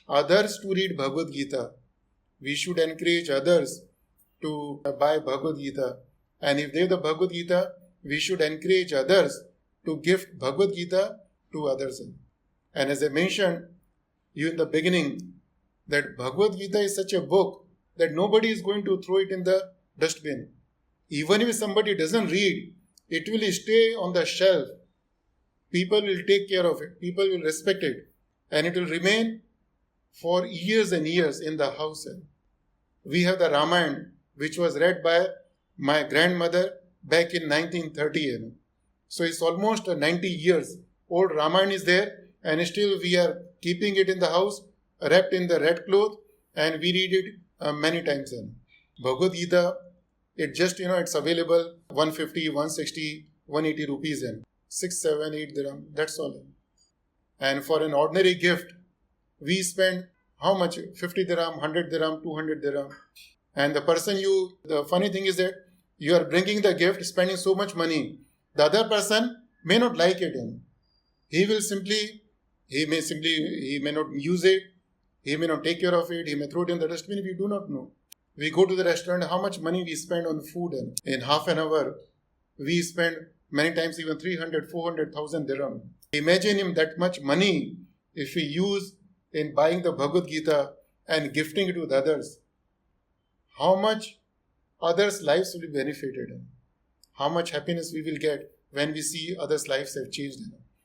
Speaker 1: others to read Bhagavad Gita. We should encourage others to buy Bhagavad Gita. And if they have the Bhagavad Gita, we should encourage others to gift Bhagavad Gita to others. And as I mentioned you in the beginning, that Bhagavad Gita is such a book that nobody is going to throw it in the dustbin. Even if somebody doesn't read, it will stay on the shelf. People will take care of it. People will respect it. And it will remain for years and years in the house. We have the Ramayana, which was read by my grandmother back in 1930. So it's almost 90 years old. Ramayana is there, and still we are keeping it in the house, wrapped in the red cloth, and we read it many times. Bhagavad Gita, it's available 150, 160, 180 rupees, 6, 7, 8 dirham, that's all. And for an ordinary gift, we spend how much? 50 dirham, 100 dirham, 200 dirham. And the funny thing is that you are bringing the gift, spending so much money. The other person may not like it. He may not use it. He may not take care of it. He may throw it in the dustbin. We do not know. We go to the restaurant, how much money we spend on food. And in half an hour, we spend many times even 300, 400,000 dirham. Imagine him that much money if we use in buying the Bhagavad Gita and gifting it to the others. How much others' lives will be benefited, how much happiness we will get when we see others' lives have changed,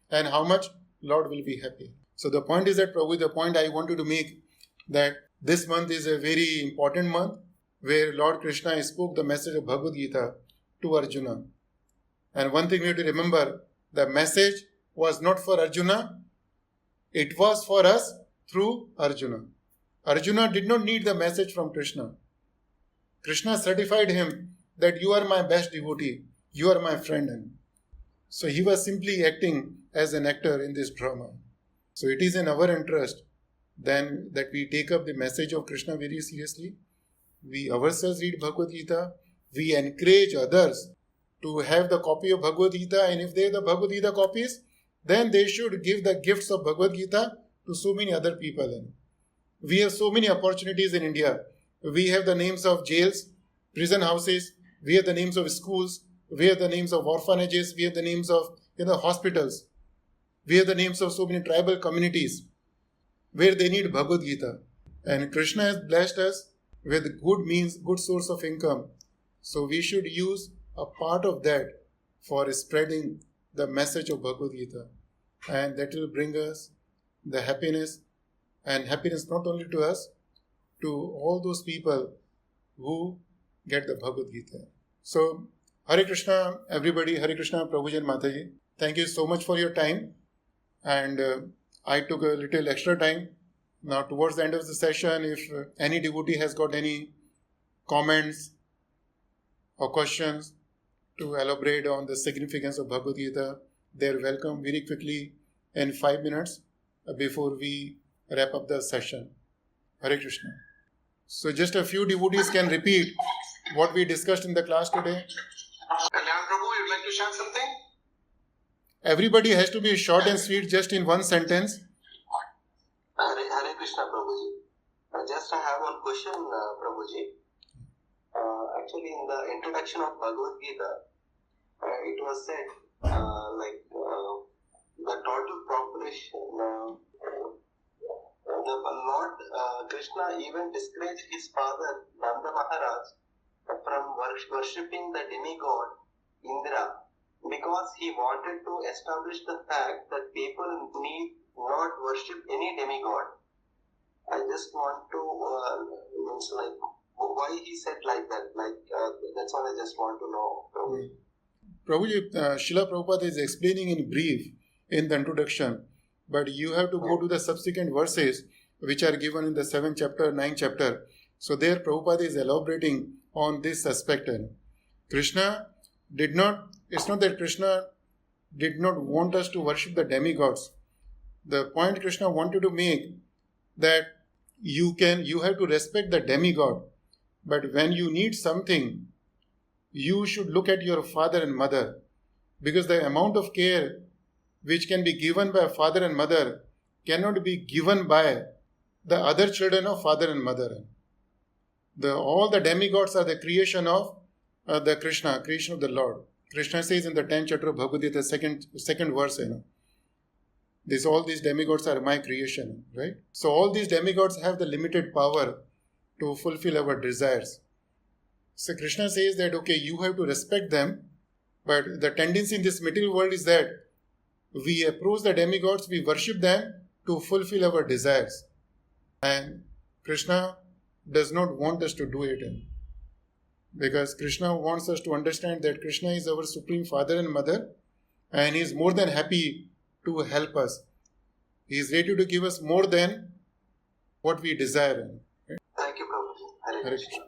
Speaker 1: and how much Lord will be happy. So the point is that, Prabhu, the point I wanted to make, that this month is a very important month where Lord Krishna spoke the message of Bhagavad Gita to Arjuna. And one thing we have to remember, the message was not for Arjuna, it was for us through Arjuna. Arjuna did not need the message from Krishna. Krishna certified him that you are my best devotee, you are my friend. So he was simply acting as an actor in this drama. So it is in our interest then that we take up the message of Krishna very seriously. We ourselves read Bhagavad Gita. We encourage others to have the copy of Bhagavad Gita, and if they have the Bhagavad Gita copies, then they should give the gifts of Bhagavad Gita to so many other people. We have so many opportunities in India. We have the names of jails, prison houses, we have the names of schools, we have the names of orphanages, we have the names of hospitals, we have the names of so many tribal communities where they need Bhagavad Gita. And Krishna has blessed us with good source of income. So we should use a part of that for spreading the message of Bhagavad Gita. And that will bring us the happiness, and happiness not only to us, to all those people who get the Bhagavad Gita. So, Hare Krishna, everybody. Hare Krishna, Prabhuji and Mataji. Thank you so much for your time. And I took a little extra time. Now, towards the end of the session, if any devotee has got any comments or questions to elaborate on the significance of Bhagavad Gita, they are welcome very quickly in 5 minutes before we wrap up the session. Hare Krishna. So just a few devotees can repeat what we discussed in the class today.
Speaker 2: Kalyan Prabhu, you'd like to share something?
Speaker 1: Everybody has to be short and sweet, just in one sentence.
Speaker 3: Hare Krishna, Prabhuji. Just I have one question, Prabhuji. Actually, in the introduction of Bhagavad Gita, it was said the total population, the Lord Krishna even discouraged his father Nanda Maharaj from worshipping the demigod Indra, because he wanted to establish the fact that people need not worship any demigod. I just want to why he said like that. That's what I just want to know.
Speaker 1: Prabhuji, Srila Prabhupada is explaining in brief in the introduction, but you have to go to the subsequent verses which are given in the 7th chapter, 9th chapter. So there Prabhupada is elaborating on this aspect. Krishna did not, it's not that Krishna did not want us to worship the demigods. The point Krishna wanted to make that you have to respect the demigod, but when you need something, you should look at your father and mother, because the amount of care which can be given by father and mother cannot be given by the other children of father and mother. All the demigods are the creation of the Krishna, creation of the Lord. Krishna says in the 10th chapter of Bhagavad Gita, second verse, all these demigods are my creation, right? So all these demigods have the limited power to fulfill our desires. So Krishna says that, okay, you have to respect them, but the tendency in this material world is that we approach the demigods, we worship them to fulfill our desires. And Krishna does not want us to do it. Because Krishna wants us to understand that Krishna is our supreme father and mother, and he is more than happy to help us. He is ready to give us more than what we desire.
Speaker 3: Thank you, Prabhuji. Hare Krishna.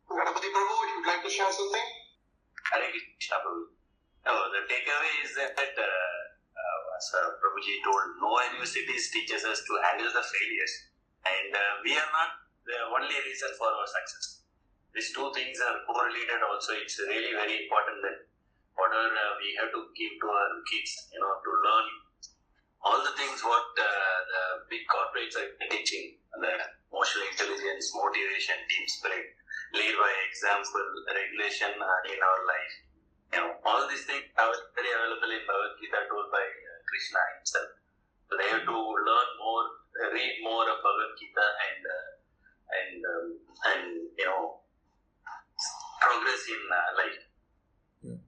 Speaker 2: Ganapati Prabhu, if you'd like to share something?
Speaker 4: Hare Krishna, Prabhu. No, the takeaway is that, as Prabhuji told, no universities teaches us to handle the failures. And we are not the only reason for our success. These two things are correlated also. It's really very important that whatever we have to give to our kids, to learn all the things what the big corporates are teaching, the emotional intelligence, motivation, team spirit, lead by example, regulation in our life. All these things are very available in Bhagavad Gita told by Krishna himself. So they have to learn more, read more of Bhagavad Gita and progress in life.
Speaker 1: Yeah.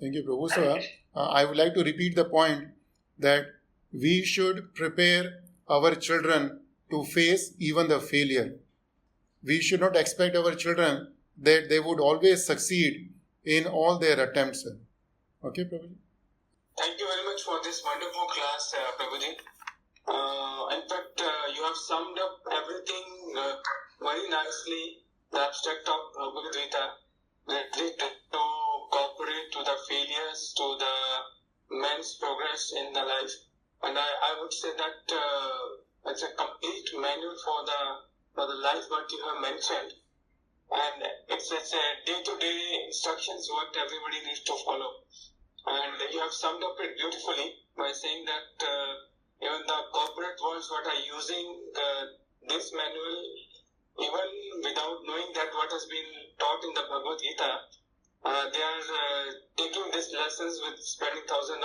Speaker 1: Thank you, Prabhu. So I would like to repeat the point that we should prepare our children to face even the failure. We should not expect our children that they would always succeed in all their attempts. Okay, Prabhuji?
Speaker 5: Thank you very much for this wonderful class, Prabhuji. In fact, you have summed up everything very nicely. The abstract of Bhagavad Gita, related to cooperate to the failures, to the man's progress in the life. And I would say that it's a complete manual for the life what you have mentioned. And it's a day-to-day instructions what everybody needs to follow. And you have summed up it beautifully by saying that even the corporate worlds what are using this manual, even without knowing that what has been taught in the Bhagavad Gita, they are taking these lessons with spending $1,000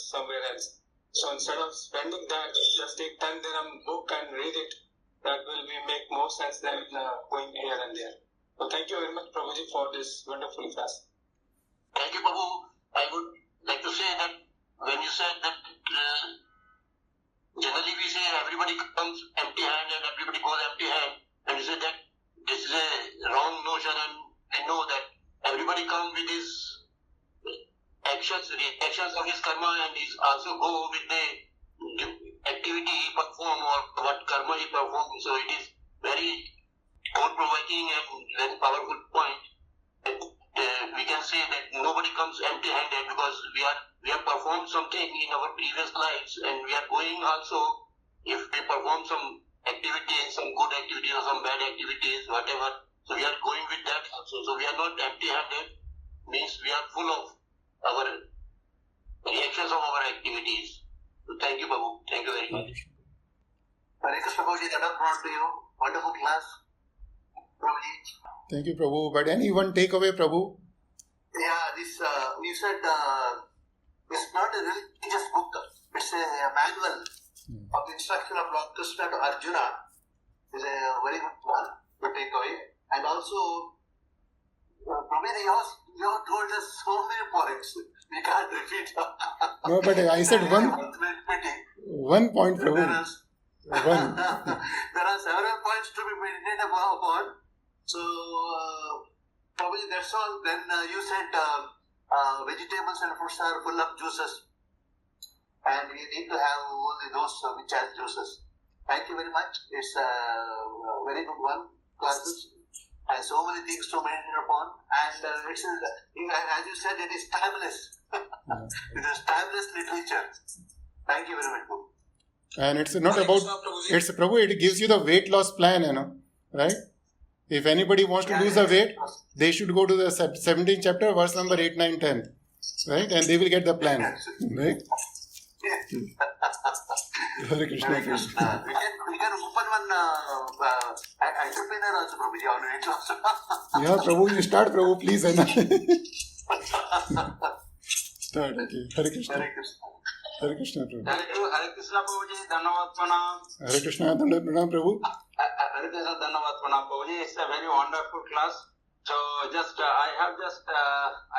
Speaker 5: somewhere else. So instead of spending that, just take 10 dirham book and read it. That will make more sense than going here and there. So thank you very much, Prabhuji, for this wonderful class.
Speaker 4: Thank you, Prabhu. I would like to say that when you said that generally we say everybody comes empty-handed, everybody goes empty-handed, and you say that this is a wrong notion, and I know that everybody comes with his actions of his karma, and he also go with the activity he perform or what karma he perform. So it is very thought-provoking and very powerful point. We can say that nobody comes empty-handed because we have performed something in our previous lives, and we are going also, if we perform some activities, some good activities or some bad activities, whatever, so we are going with that also. So we are not empty-handed, means we are full of our reactions of our activities. So thank you, Babu. Thank you very much.
Speaker 3: Hare Krishna, Prabhuji, that was brought to you. Wonderful class. Prabhuji.
Speaker 1: Thank you, Prabhu. But any one takeaway, Prabhu?
Speaker 3: Yeah, this, you said it's not a religious book. It's a manual of the instruction of Lord Krishna to Arjuna. It's a very good one to take away. And also, Prabhuji, you have told us so many points. We can't repeat.
Speaker 1: No, but I said one point, Prabhu. One.
Speaker 3: There are several points to be meditated upon. So, Prabhuji, that's all. Then you said vegetables and fruits are full of juices, and we need to have only those which have juices. Thank you very much. It's a very good one, classes, and so many things to meditate upon. And it's, as you said, it is timeless. It is timeless literature. Thank you very much, Prabhu.
Speaker 1: And it's not about, it's Prabhu, it gives you the weight loss plan, right? If anybody wants to lose the weight, they should go to the 17th chapter, verse number 8, 9, 10, right? And they will get the plan, right? Hare Krishna.
Speaker 3: We can open one entrepreneur also, Prabhuji, on it also.
Speaker 1: Yeah, Prabhu, you start, Prabhu, please. Start, okay. Hare Krishna.
Speaker 3: Hare Krishna.
Speaker 1: Hare Krishna, Prabhu.
Speaker 5: Hare Krishna Prabhuji, Dhanavad Pranam.
Speaker 1: Hare Krishna, Dhanavad Pranam, Prabhu.
Speaker 5: Hare Krishna, Dhanavad Pranam, Prabhuji. It's a very wonderful class. So I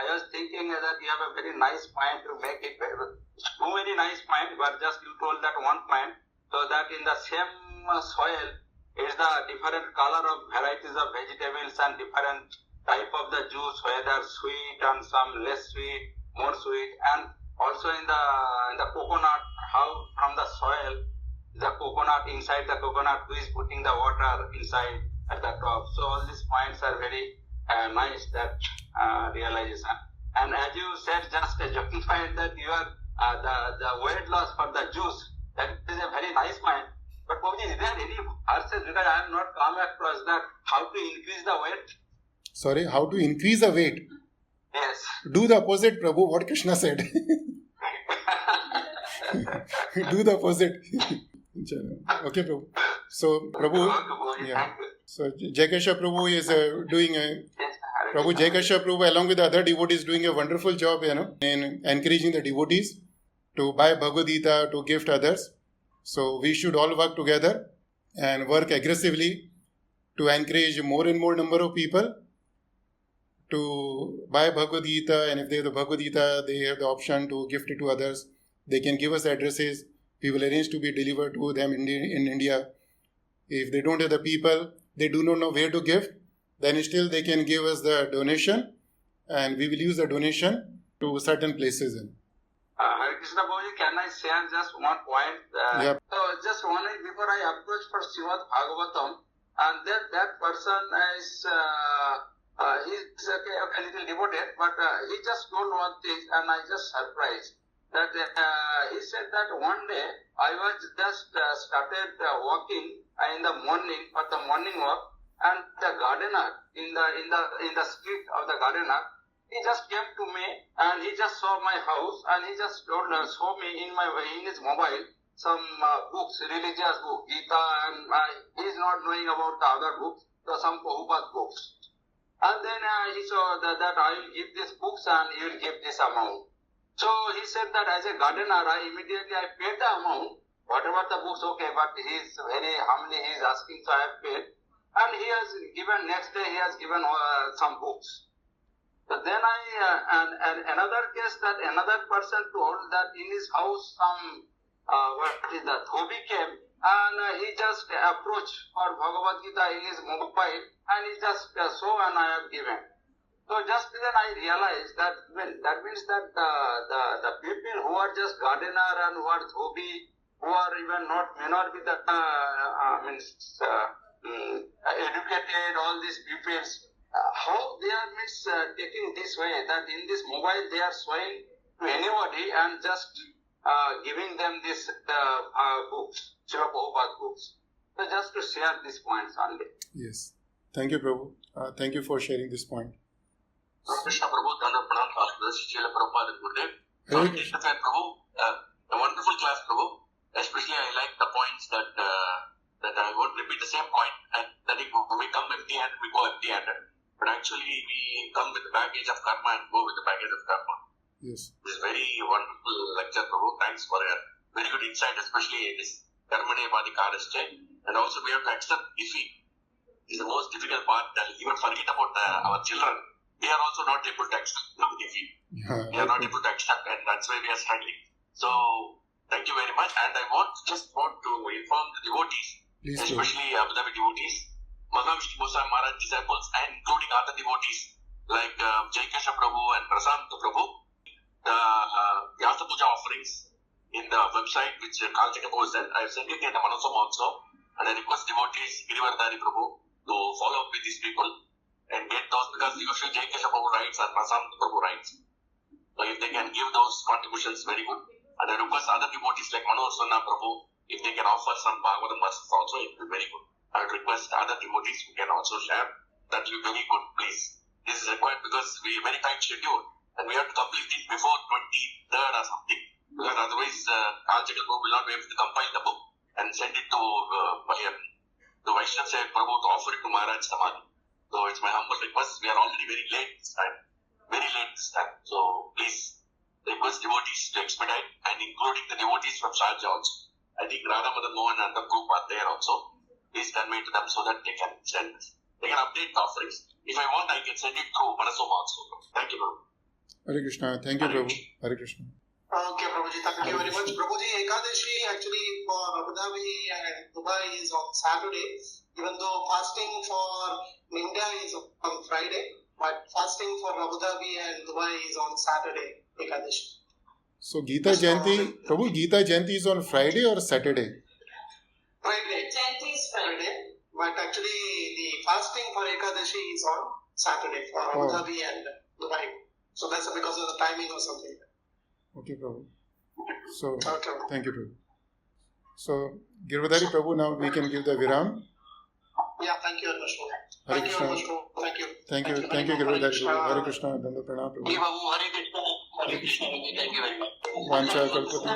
Speaker 5: was thinking that you have a very nice point to make it. Too many nice points, but just you told that one point. So that in the same soil is the different color of varieties of vegetables and different type of the juice, whether sweet and some less sweet, more sweet, and also in the coconut, how from the soil, the coconut inside the coconut, who is putting the water inside at the top. So all these points are very nice, that realization. And as you said, just a joking point that you are the weight loss for the juice, that is a very nice point. But Prabhuji, is there any verses, because I have not come across that, how to increase the weight?
Speaker 1: Sorry, how to increase the weight?
Speaker 5: Yes.
Speaker 1: Do the opposite, Prabhu, what Krishna said. Do the opposite. Okay, Prabhu. So, Prabhu, yeah. So, Jaikasha Prabhu is doing a... Prabhu Jaikasha Prabhu, along with the other devotees, doing a wonderful job, in encouraging the devotees to buy Bhagavad Gita, to gift others. So, we should all work together and work aggressively to encourage more and more number of people to buy Bhagavad Gita, and if they have the Bhagavad Gita, they have the option to gift it to others. They can give us addresses. We will arrange to be delivered to them in India. If they don't have the people, they do not know where to give, then still they can give us the donation, and we will use the donation to certain places.
Speaker 5: Hare Krishna Prabhuji, can I share just one point?
Speaker 1: Yep.
Speaker 5: So just wondering, before I approach for Srimad Bhagavatam, and that person is he's a little devoted, but he just told one thing, and I just surprised that he said that one day I was just started walking in the morning for the morning walk, and the gardener in the street of the gardener, he just came to me and he just saw my house, and he just showed me in his mobile some books, religious books, Gita, and he is not knowing about the other books, so some Prabhupada books. And then he saw that I will give these books and he will give this amount. So he said that as a gardener, I immediately paid the amount, whatever the books, okay, but he is very humbly, he is asking, so I have paid. And he has given, next day he has given some books. So then and another case that another person told that in his house some, Thobi came, and he just approached for Bhagavad Gita in his mobile, and he just saw and I have given. So just then I realized that that means that the people who are just gardener and who are Thobi, who are even may not be the educated, all these pupils, how they are taking this way, that in this mobile they are showing to anybody and just giving them this books, Srila Prabhupada books. So just to share these points only.
Speaker 1: Yes. Thank you, Prabhu. Thank you for sharing this point.
Speaker 4: Lord Krishna Prabhu, Dhanavad Pranam, Srila Prabhupada and Gurudev.
Speaker 1: Hare Krishna.
Speaker 4: Prabhu, a wonderful class, Prabhu. Especially I like the points that I won't repeat the same point, and that we come empty-handed, we go empty-handed. But actually we come with the baggage of karma and go with the baggage of karma.
Speaker 1: Yes.
Speaker 4: This is very wonderful lecture, Prabhu. Thanks for a very good insight, especially this Karmane Vadikadascha. And also we have to accept defeat. Is the most difficult part. Even forget about our children. We are also not able to accept defeat.
Speaker 1: Yeah,
Speaker 4: we are not able to accept, and that's why we are struggling. So thank you very much. And I just want to inform the devotees,
Speaker 1: Please
Speaker 4: especially Abu Dhabi devotees, Mahavishnu Goswami Maharaj disciples, and including other devotees, like Jaikesha Prabhu and Prasanta Prabhu, the Yasa Puja offerings in the website which Kalchika was sent. I have sent it in the Manasam also, and I request devotees, Girivardhari Prabhu, to follow up with these people and get those, because usually Jaikesha Prabhu writes and Prasanta Prabhu writes. So if they can give those contributions, very good. And I request other devotees like Manohar Sanna Prabhu, if they can offer some Bhagavatam verses also, it will be very good. I would request other devotees who can also share. That will be very good, please. This is required because we have a very tight schedule and we have to complete it before 23rd or something. Because otherwise, Kalchika Prabhu will not be able to compile the book and send it to the Vaishnava Seva Prabhu to offer it to Maharaj Samadhi. So it's my humble request. We are already very late this time. So please request devotees to expedite, and including the devotees from Sharjah also. I think Radha Madan Mohan and the group are there also. Please convey to them so that they can send. They can update the offerings. If I want, I can send it through Manasoma also. Thank you, Prabhu.
Speaker 1: Hare Krishna. Thank you, Prabhu. Hare Krishna.
Speaker 2: Okay, Prabhuji, thank you very much. Prabhuji, Ekadashi actually for Abu Dhabi and Dubai is on Saturday, even though fasting for India is on Friday, but fasting for Abu Dhabi and Dubai is on Saturday, Ekadashi.
Speaker 1: So Gita Jayanti, Prabhu, Gita Jayanti is on Friday or Saturday?
Speaker 2: Friday. Jayanti is Friday, but actually the fasting for Ekadashi is on Saturday for Abu Dhabi and Dubai. So that's because of the timing or something.
Speaker 1: Okay, Prabhu. So, thank you, Prabhu. So, Girivardhari Prabhu, now we can give the viram.
Speaker 2: Yeah, thank you very much.
Speaker 1: Hare Krishna. Thank you, Girivardhari Prabhu. Hare Krishna. Danda Pranam Prabhu.
Speaker 4: Hare Krishna. Hare Krishna. Thank you very much.
Speaker 1: Vancha Kalpatru.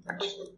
Speaker 4: Thank you.